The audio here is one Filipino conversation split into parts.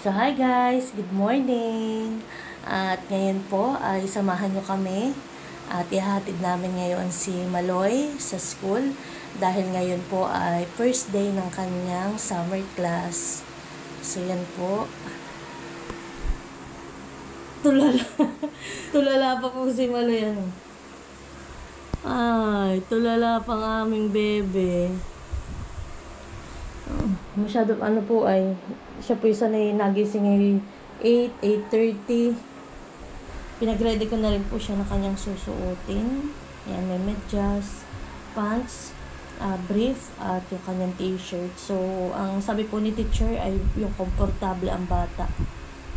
So, hi guys! Good morning! At ngayon po ay samahan nyo kami at ihahatid namin ngayon si Maloy sa school dahil ngayon po ay first day ng kanyang summer class. So, yan po. Tulala. Tulala pa po si Maloy. Ano? Ay, tulala pa ng aming bebe. Masyado ano po ay siya po isa na nagising ay 8:30. Pinag-ready ko na rin po siya na kanyang susuotin. Yan, may medyas, pants, brief at yung kanyang t-shirt. So, ang sabi po ni teacher ay yung komportable ang bata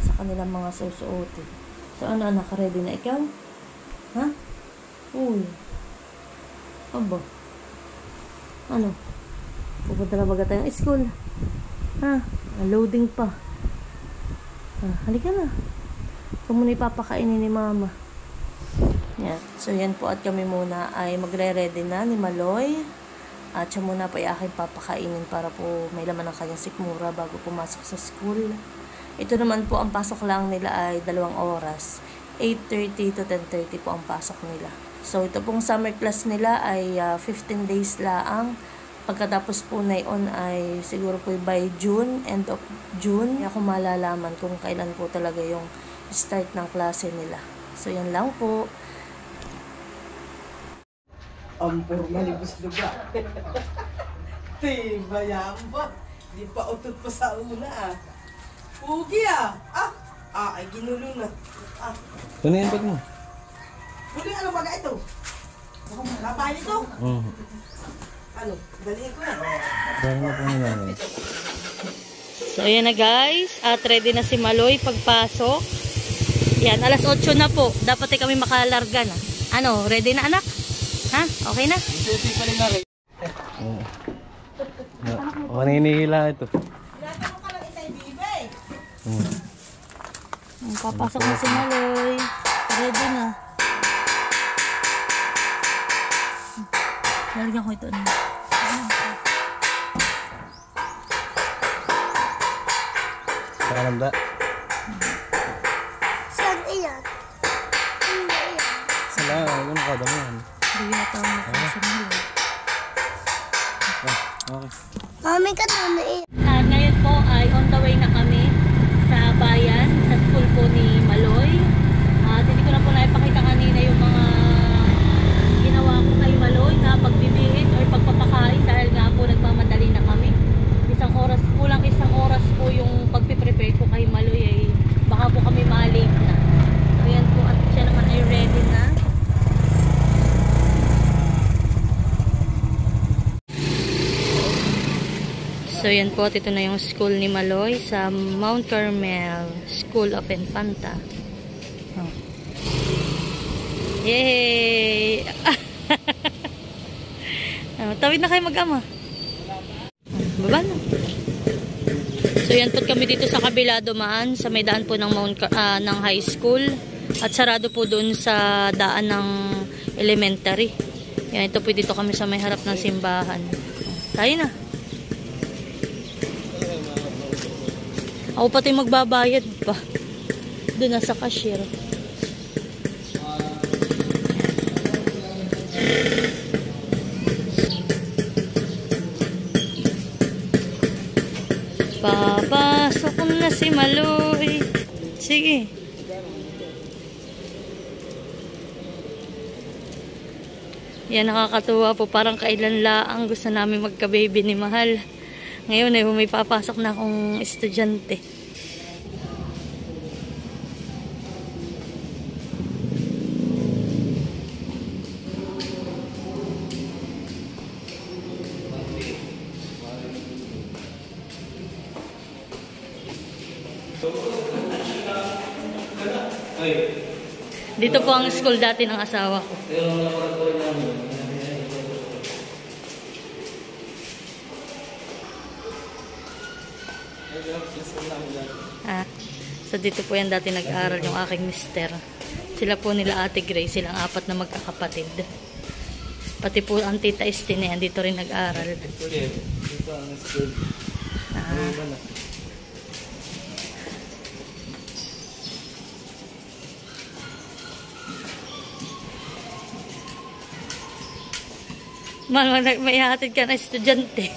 sa kanilang mga susuotin. So, ano anak, ready na ikaw? Ha? Uy. Aba. Ano? Pupunta na baga tayong school. Ha? Loading pa. Halika na. Ikaw muna ipapakainin ni mama. Yan. So, yan po. At kami muna ay magre-ready na ni Maloy. At siya muna po ay aking papakainin para po may laman ng kanyang sikmura bago pumasok sa school. Ito naman po, ang pasok lang nila ay 2 oras. 8:30 to 10:30 po ang pasok nila. So, ito pong summer class nila ay 15 days laang. Pagkatapos po na yun ay siguro po by June, end of June. Kaya ako malalaman kung kailan po talaga yung start ng klase nila. So, yan lang po. Ang malibos lugar. Tibayaan ba? Di pa utot pa sa una ah. Pugi ah. Ay ginulo na. Ito na yung bag mo. Huli ano baga ito? Labahin ito? Ano? Daliin ko na. Dahil nga po nila. So, ayan na guys. At ready na si Maloy pagpasok. Yan, alas 8 na po. Dapat ay kami makalarga na. Ano, ready na anak? Ha? Okay na? Hindi pa rin na rin. Kaninihila ito. Tinatanong ka lang itay, bibe. Papasok na si Maloy. Ready na. Lalagyan ko ito. Pakananda. Saan iyan? Hindi iyan. Sala, ano kada mo yan? Hindi na tao na si Maloy. Okay. Mami ka doon na iyan. Ngayon po ay on the way na kami sa bayan, sa school po ni Maloy. At hindi ko na po naipakita kanina yung mga ginawa ko kay Maloy na pagbibihis or pagpapakain dahil nga po nagmamadali na kami. Kulang isang oras po yung pagpiprepare ko kay Maloy ay baka po kami ma-late na. So yan po at siya naman ay ready na. So yan po, ito na yung school ni Maloy sa Mount Carmel School of Infanta. Oh. Yay! Tawid na kayo mag-ama. Baba na. So yan po kami dito sa kabila dumaan sa may daan po ng ng high school at sarado po doon sa daan ng elementary. Yan, ito po dito kami sa may harap ng simbahan. Tayo na. Ako pati magbabayad pa. Doon na sa cashier. Papasok na si Maloy. Sige. Yan, nakakatuwa po. Parang kailan laang gusto namin magka-baby ni Mahal. Ngayon ay may papasok na akong estudyante. Dito po ang school dati ng asawa ko. So dito po yan dati nag-aaral yung aking mister. Sila po nila Ate Grace, silang 4 na magkakapatid. Pati po ang tita Estine, dito rin nag-aaral. May hatid ka na estudyante.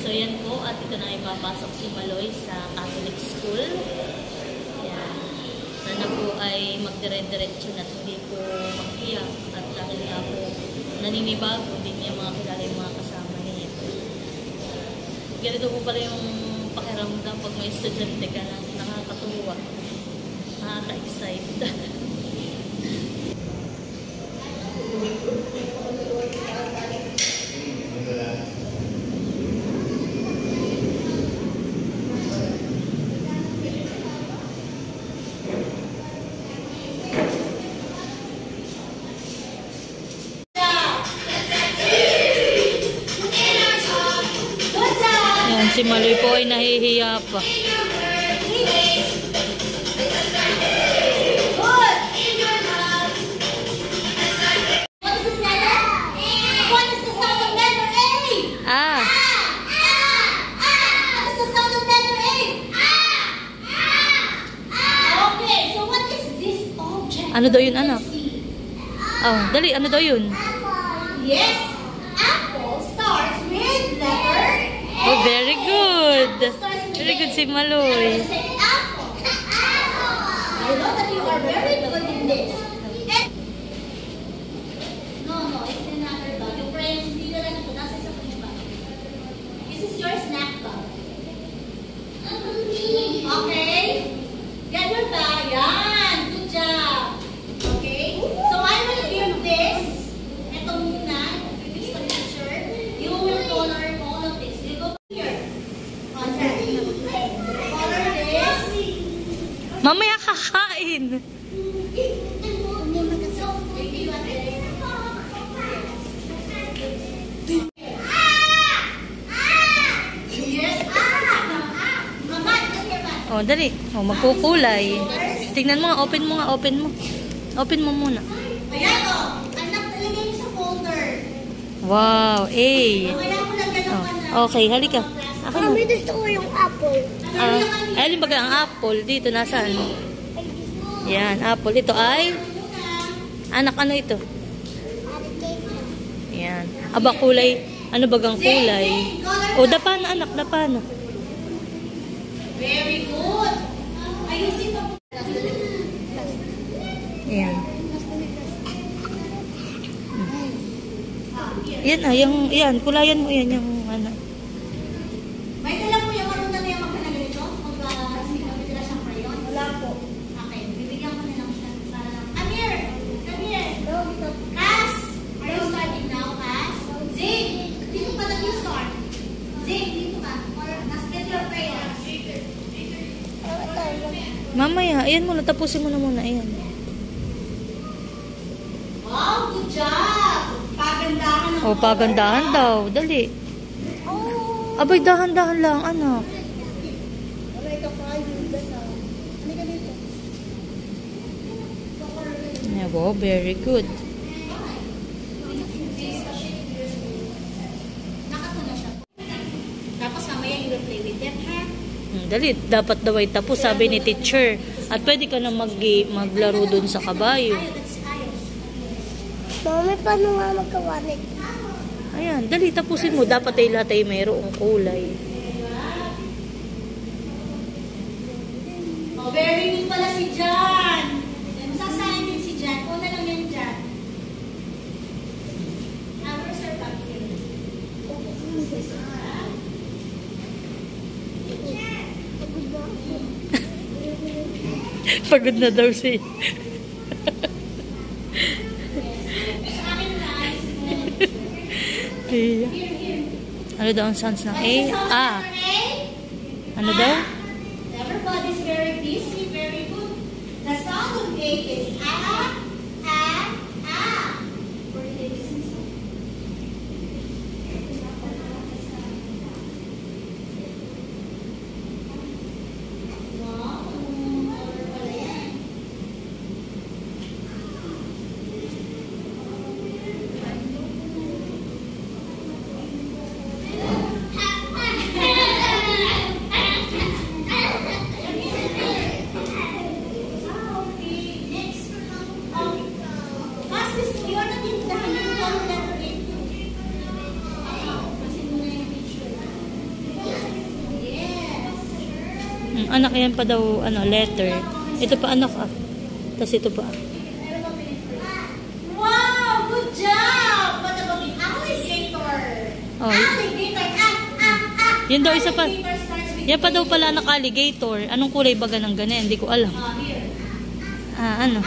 So yan po, at ito na ipapasok si Maloy sa Catholic School. Yan. Sana po ay magdire-diretso na hindi po mag-iyak. At dahil nga po naninibago, hindi niya mga kilala yung mga kasama niya. Ganito po pala yung pakiramdam pag may estudyante ka na nakakatuwa. Nakaka-excite. Si Maloy po ay nahihiya pa. Ah. Ano daw yun, anak? Oh, dali, ano daw yun? Yes, apple starts with letter A. Oh, very good. Very good si Maloy. Apple. I know that you are very good in this. No, it's another bag. Yung friends, hindi na lang ito. Nasa sa bag. This is your snack bag. Okay? Get your bag. Yan. Good job. Okay? So I will give this. Ito muna. This is the picture. You will color all of this. You go here. Okay. Color this. Mamaya kakain. Oh, dali. Oh, magkukulay. Tingnan mo nga, open mo nga, open mo. Open mo muna. Ayan o. Anak, talagay mo sa folder. Wow, A. Kaya mo lang ganun ka na. Oh, okay, halika. Akin mo. Mami, gusto ko yung apple. Ay, alin baga ang apple? Dito, nasaan? Yan, apple. Ito ay? Anak, ano ito? Yan. Aba, kulay. Ano bagang kulay? O, dapa na, anak, dapa na. Very good. Ayusin mo. Yan. Yan ah, yung, yan, kulayan mo yan, yung ano. May dala po yung marunong na yung magkanaganito? Magkakasila siyang crayon? Wala po. Okay, bibigyan ko na lang siya. Come here. Come here. Cass, are you starting now, Cass? Zig, dito pa lang yung start. Zig, dito ka. Let's get your crayon. Mamaya, ayan muna, tapusin mo na muna, ayan. Wow, good job. Pagandahan ng O, pagandahan daw, dali. Abay, dahan-dahan lang, anak. Wow, very good. Nakatuna siya. Tapos mamaya you will play with them, ha? Dali, dapat daw ay tapos, sabi ni teacher. At pwede ka na maglaro dun sa kabayo. That's ayos. Mami, paano nga magkawalit? Ayan, dali, tapusin mo. Dapat ay lahat ay mayroong kulay. Oh, very good pala si John. Masasahin din si John. Una lang yan, John. Where's our pumpkin? Pagod na daw siya. Sa akin na. Iya. Ano daw ang sounds ng A? A. Ano daw? Everybody's very busy, very good. The sound of A is a, a, a. Wow, color pala yan. Anak yan pa daw, letter. Ito pa anak ah. Tapos ito pa. Wow, good job! What about the alligator? Oh. Alligator, Yun daw isa pa. Alligator starts with Yan pa daw pala anak alligator. Anong kulay baga ng ganyan? Hindi ko alam. here. Ano?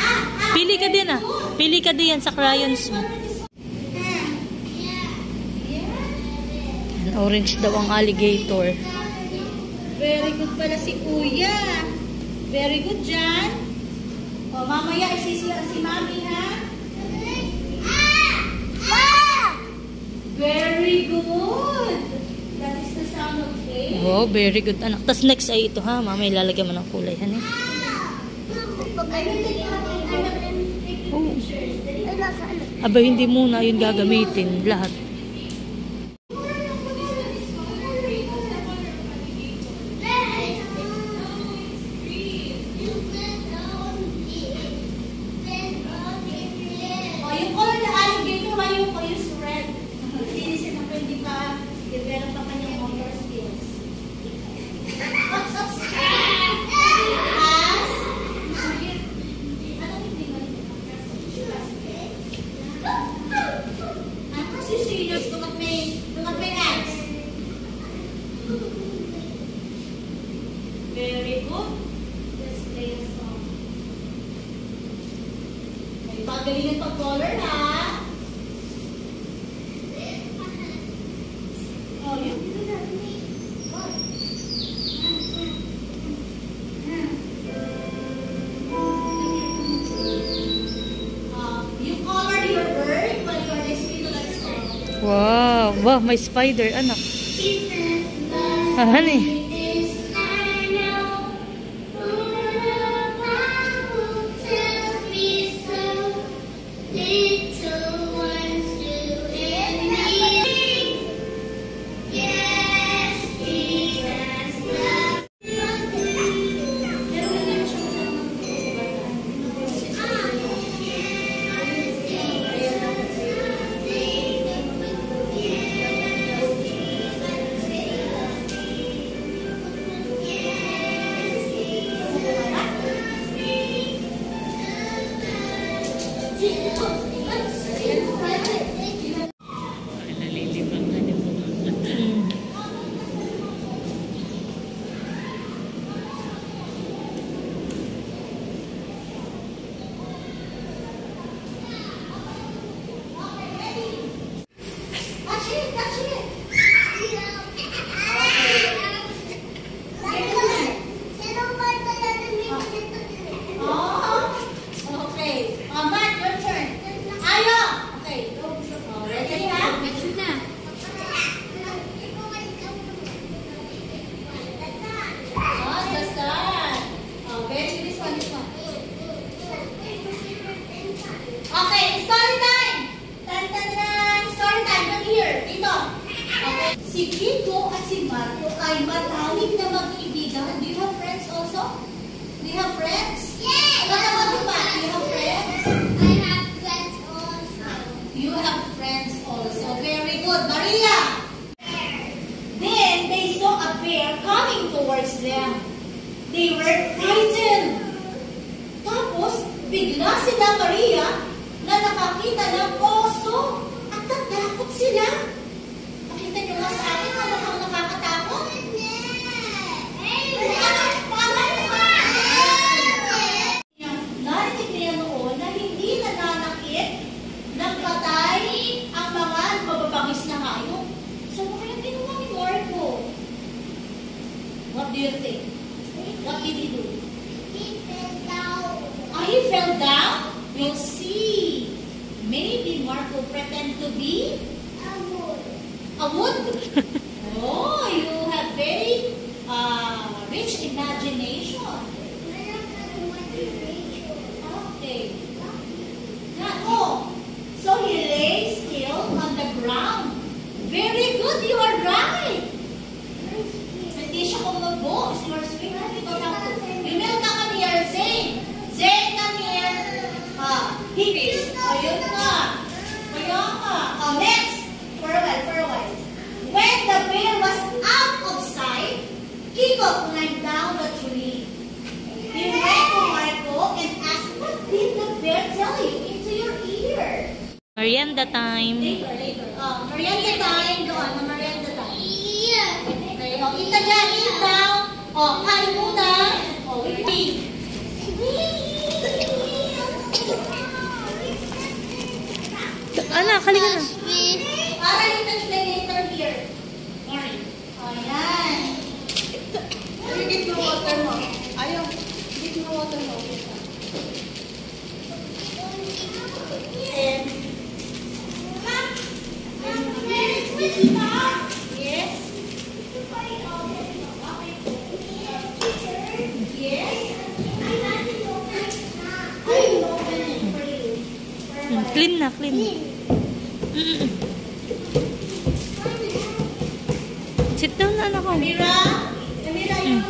Pili ka din ah. Pili ka din yan sa crayons mo. Orange daw ang alligator. Very good pala si Kuya. Very good, Jan. O, mamaya isisira si Mami, ha? Very good. That is the sound of A. Wow, very good anak. Tapos next ay ito ha. Mama, ilalagay mo ng kulay. Hani? Oh. Aba, hindi muna yun gagamitin. Lahat. Yung color na alligator, yung use red. Sinisin na pwede pa develop ang kanyang motor skills. Kasi serious, look at my eyes. Very good. Let's play a song. Ay, pagalingan pag-color, ha? Oh, yun. You color your bird while you are listening to that song. Wow. Wow, may spider. Anak. Hani? si Kiko at si Marco ay matawid na mag-ibigan. Do you have friends also? Do you have friends? Yes! What about you, Pat? Do you have friends? I have friends also. You have friends also. Very good. Maria! Then they saw a bear coming towards them. They were frightened. Tapos, bigla sila Maria na nakakita ng oso at natakot sila. Pakita niyo nga sa akin na mukhang nakakatakot. Narinig niya noon na hindi nananakit ng patay ang mga mababangis na hayop. So, kaya ginawa ni Marco? What do you think? What did he do? He fell down? We'll see. Maybe Marco pretend to be a wood. Oh, you have very rich imagination. Okay. Oh, so he lay still on the ground. Very good, you are right. Hindi siya kumubo. You are sweet. You will come here, Zane. Zane, come here. Hibis. Ayun na. Kaya nga. Next. For a while. When the bear was out of sight, Kiko climbed down the tree. He went to Marco and asked, what did the bear tell you into your ear? Merienda time. Merienda time. Doon, merienda time. Okay, kita dyan. Sit down. Kain muna. Wait. Anak, halika na. Para yung translator here. Mari. Ayan. Give me water mo. Ayaw. Give me water mo. And yes. Yes. I open it for you. Clean na, clean. Sit down na, anak ko. Amira, you're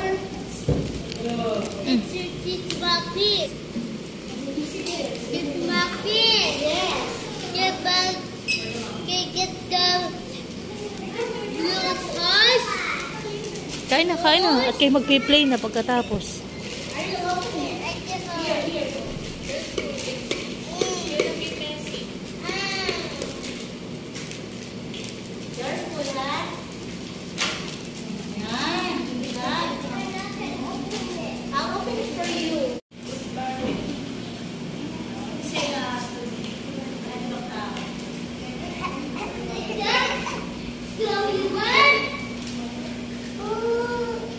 It's Bucky. It's Bucky. yes. Get back. Get the blue horse. Kain na. At kayo magpi-play na pagkatapos. Are you opening it? Here. Careful, ha? Yan. Yan. I'll open it for you. Say,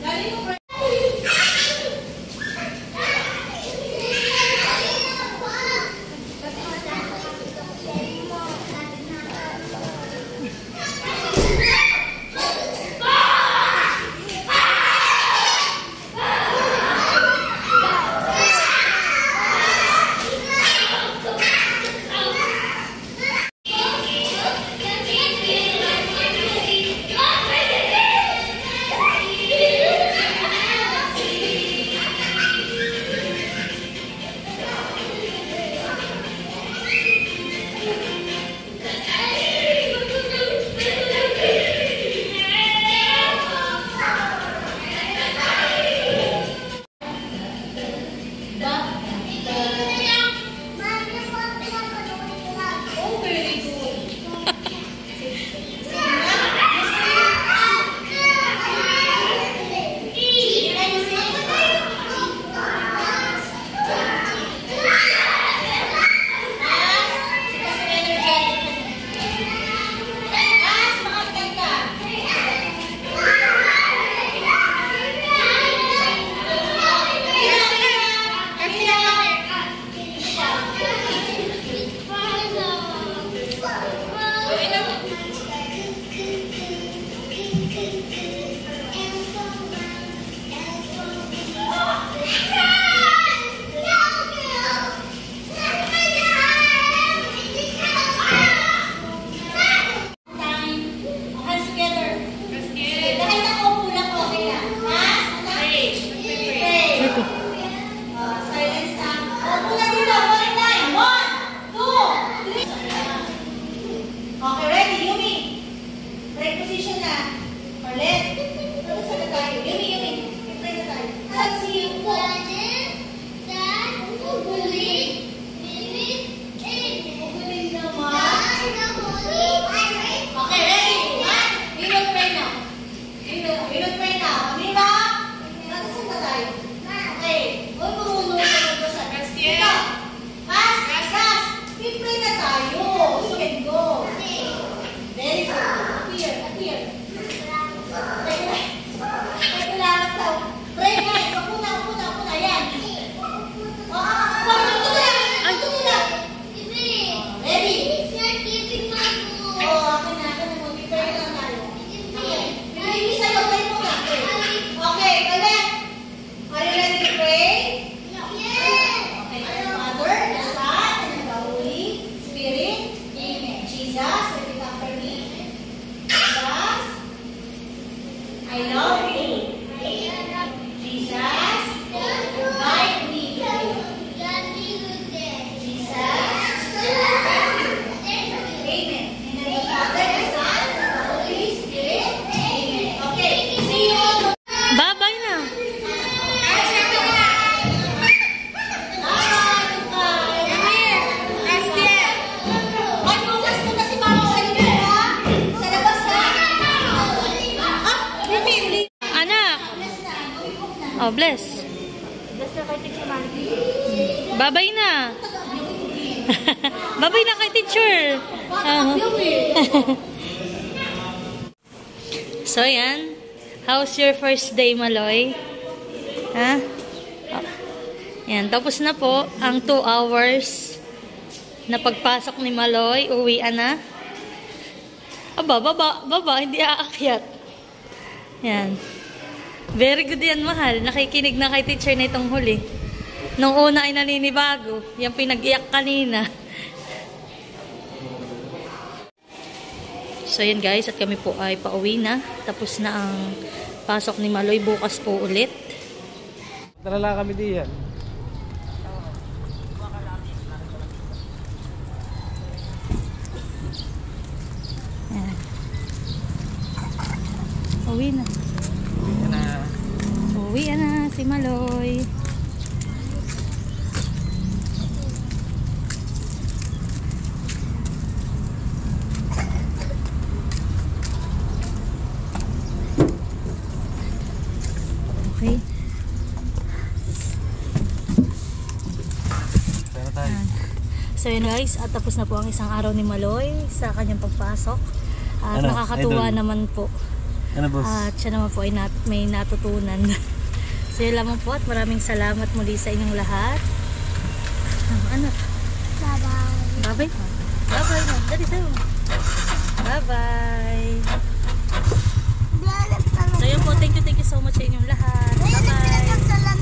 galing mo, bless. Bless na kay Teacher Maliki. Babay na. Babay na kay teacher. So, yan. How's your first day, Maloy? Ha? Oh. Yan, tapos na po ang 2 hours na pagpasok ni Maloy. Uwian na. Aba, baba, hindi aakyat. Yan. Very good yan, mahal. Nakikinig na kay teacher na itong huli. Nung una ay naninibago. Yung pinag-iyak kanina. So, yan guys. At kami po ay pauwi na. Tapos na ang pasok ni Maloy. Bukas po ulit. Tara lang kami diyan. Yan. Uwi na. Uwi na si Maloy. Okay. Tara tayo. So yun guys, at tapos na po ang isang araw ni Maloy sa kanyang pagpasok. At Ano, nakakatuwa idol? naman po. Ano boss? At siya naman po ay may natutunan. So yun lamang po at maraming salamat muli sa inyong lahat. Ano? Bye-bye. Bye-bye. Bye-bye na. Dali sa'yo. Bye-bye. So yun po, thank you so much sa inyong lahat. Bye-bye. Salam